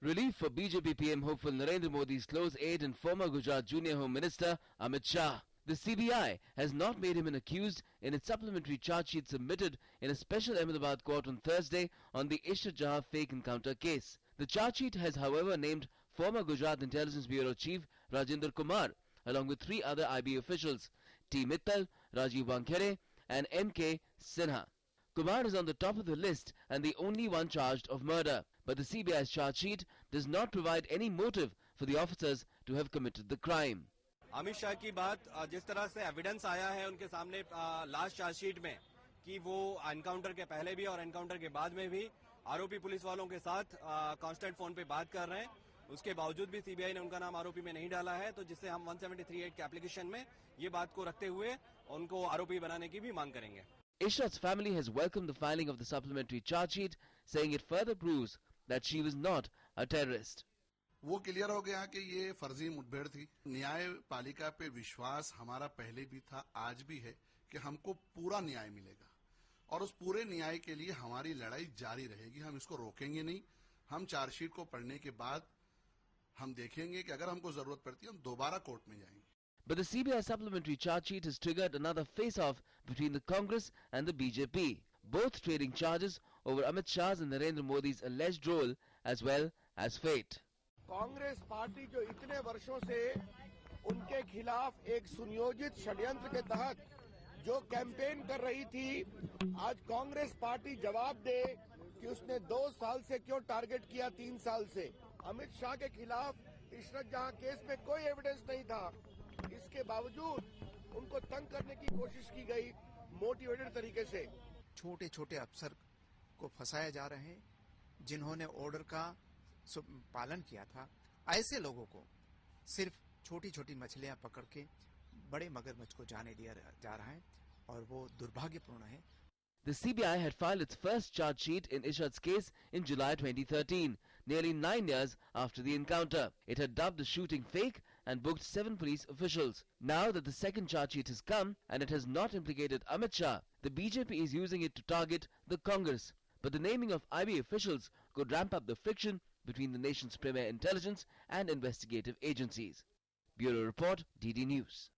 Relief for BJP PM hopeful Narendra Modi's close aide and former Gujarat Junior Home Minister Amit Shah. The CBI has not made him an accused in its supplementary charge sheet submitted in a special Ahmedabad court on Thursday on the Ishrat Jahan fake encounter case. The charge sheet has, however, named former Gujarat Intelligence Bureau Chief Rajinder Kumar along with 3 other IB officials, T. Mittal, Rajiv Wankhere and M.K. Sinha. Kumar is on the top of the list and the only one charged of murder. But the CBI's charge sheet does not provide any motive for the officers to have committed the crime. Amit Shah की बात जिस तरह से evidence आया है उनके सामने last chargesheet में कि वो एनकाउंटर के पहले भी और एनकाउंटर के बाद में भी आरोपी पुलिस वालों के साथ कांस्टेंट फोन पे बात कर रहे हैं, उसके बावजूद भी सीबीआई ने उनका नाम आरोपी में नहीं डाला है, तो जिससे हम 173(8) के एप्लीकेशन में ये बात को रखते हुए उनको आरोपी बनाने की भी मांग करेंगे. Ishrat's family has welcomed the filing of the supplementary charge sheet, saying it further proves that she was not a terrorist. वो क्लियर हो गया कि ये फर्जी मुठभेड़ थी. न्यायपालिका पे विश्वास हमारा पहले भी था, आज भी है कि हमको पूरा न्याय मिलेगा और उस पूरे न्याय के लिए हमारी लड़ाई जारी रहेगी. हम इसको रोकेंगे नहीं. हम चार्जशीट को पढ़ने के बाद हम देखेंगे कि अगर हमको जरूरत पड़ती है हम दोबारा कोर्ट में जाएंगे. But the CBI supplementary charge sheet has triggered another face-off between the Congress and the BJP, both trading charges over Amit Shah's and Narendra Modi's alleged role as well as fate. Congress party जो इतने वर्षों से उनके खिलाफ एक सुनियोजित षड्यंत्र के तहत जो कैंपेन कर रही थी, आज कांग्रेस पार्टी जवाब दे कि उसने 2 साल से क्यों टारगेट किया 3 साल से. अमित शाह के खिलाफ इशरत जहां केस में कोई एविडेंस नहीं था, इसके बावजूद उनको तंग करने की कोशिश की गई मोटिवेटेड तरीके से. छोटे छोटे अफसर को फंसाया जा रहे हैं जिन्होंने ऑर्डर का पालन किया था. ऐसे लोगों को सिर्फ छोटी छोटी मछलियां पकड़ के बड़े मगरमच्छ को जाने दिया जा रहा है और वो दुर्भाग्यपूर्ण है. The CBI had filed its first charge sheet in Ishrat's case in July 2013, nearly 9 years after the encounter. It had dubbed the shooting fake and booked 7 police officials. Now that the second charge sheet has come and it has not implicated Amit Shah, the BJP is using it to target the Congress. But the naming of IB officials could ramp up the friction between the nation's premier intelligence and investigative agencies. Bureau Report, DD News.